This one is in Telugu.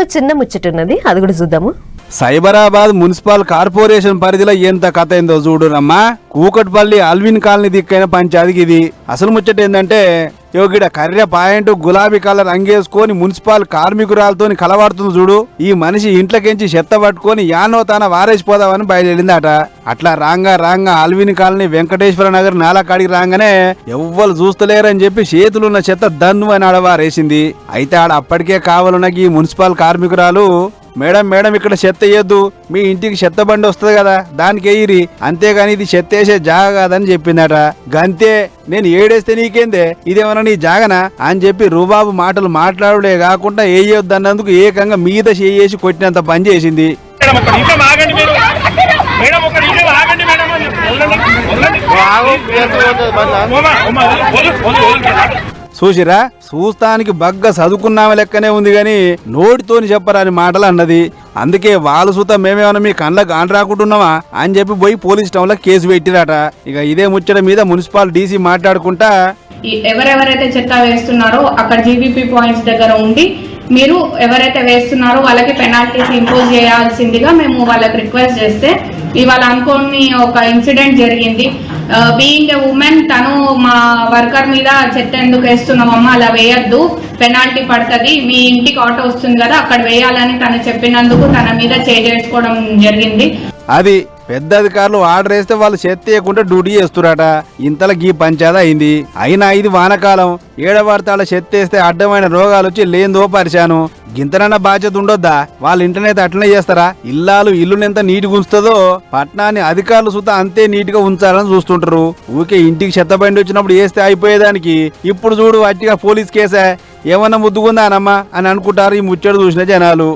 ఇంకో చిన్న ముచ్చటున్నది, అది కూడా చూద్దాము. సైబరాబాద్ మున్సిపల్ కార్పొరేషన్ పరిధిలో ఎంత కథ ఏందో చూడురమ్మా. కూకట్పల్లి అల్విన్ కాలనీ దిక్కైన పంచాయతీకి ఇది. అసలు ముచ్చట ఏంటంటే, యోగిడ కర్రె పాయింట్ గులాబీ కలర్ అంగేసుకొని మున్సిపల్ కార్మికురాలతోని కలవాడుతుంది చూడు. ఈ మనిషి ఇంట్లోకించి చెత్త పట్టుకొని యానో తాన వారేసిపోదామని బయలుదేరిందట. అట్లా రాంగా అల్విన్ కాలనీ వెంకటేశ్వర నగర్ నాలకాడికి రాగానే ఎవ్వరు చూస్తలేరని చెప్పి చేతులున్న చెత్త దన్ను అని ఆడవారేసింది. అయితే ఆడ అప్పటికే కావాలన్న ఈ మున్సిపల్ కార్మికురాలు, మేడం ఇక్కడ చెత్త వేయద్దు, మీ ఇంటికి చెత్త బండి వస్తుంది కదా దానికి వేయిరి, అంతేగాని ఇది చెత్త వేసే జాగ కాదని చెప్పిందట. గంతే, నేను ఏడేస్తే నీకేందే, ఇదేమన్నా నీ జాగనా అని చెప్పి రుబాబు మాటలు మాట్లాడుడే కాకుండా వేయొద్దు అన్నందుకు ఏకంగా మీద చేసి కొట్టినంత పని చేసింది. చూసిరా, చూస్తానికి బగ్గ చదువుకున్నామే లెక్కనే ఉంది గాని నోటితోని చెప్పరాని మాటలు అన్నది. అందుకే వాళ్ళు సుత మేమేమన్నా మీ కళ్ళకు ఆన్ రాకుంటున్నావా అని చెప్పి పోయి పోలీస్ స్టేషన్ లో కేసు పెట్టిరట. ఇక ఇదే ముచ్చట మీద మున్సిపల్ డీసీ మాట్లాడుకుంటా, ఎవరెవరైతే చెత్త వేస్తున్నారో అక్కడ జీబీపీ పాయింట్స్ దగ్గర ఉండి మీరు ఎవరైతే వేస్తున్నారో వాళ్ళకి పెనాల్టీస్ ఇంపోజ్ చేయాల్సిందిగా మేము వాళ్ళకి రిక్వెస్ట్ చేస్తే, ఇవాళ అనుకోని ఒక ఇన్సిడెంట్ జరిగింది. బీయింగ్ ఎ ఉమెన్, తను మా వర్కర్ మీద చెత్త ఎందుకు వేస్తున్నామమ్మా, అలా వేయద్దు, పెనాల్టీ పడుతుంది, మీ ఇంటికి ఆటో వస్తుంది కదా అక్కడ వేయాలని తను చెప్పినందుకు తన మీద చేసుకోవడం జరిగింది. అది పెద్ద అధికారులు ఆర్డర్ వేస్తే వాళ్ళు చెత్త వేయకుండా డ్యూటీ చేస్తురాట. ఇంతలో గీ పంచాయతీ అయింది. అయినా ఇది వానకాలం, ఏడవాడతాళ్ళ చెత్త వేస్తే అడ్డమైన రోగాలు వచ్చి లేందో పరిచాను. గింతనన్న బాధ్యత ఉండొద్దా? వాళ్ళ ఇంటర్నెట్ అట్లనే చేస్తారా? ఇల్లుని ఎంత నీటిగా ఉంచుతుందో పట్టణాన్ని అధికారులు సుతా అంతే నీట్గా ఉంచాలని చూస్తుంటారు. ఊకే ఇంటికి చెత్త బండి వచ్చినప్పుడు వేస్తే అయిపోయేదానికి ఇప్పుడు చూడు అట్టిగా పోలీస్ కేసా, ఏమన్నా ముద్దుకుందా అనమ్మా అని అనుకుంటారు ఈ ముచ్చట చూసిన జనాలు.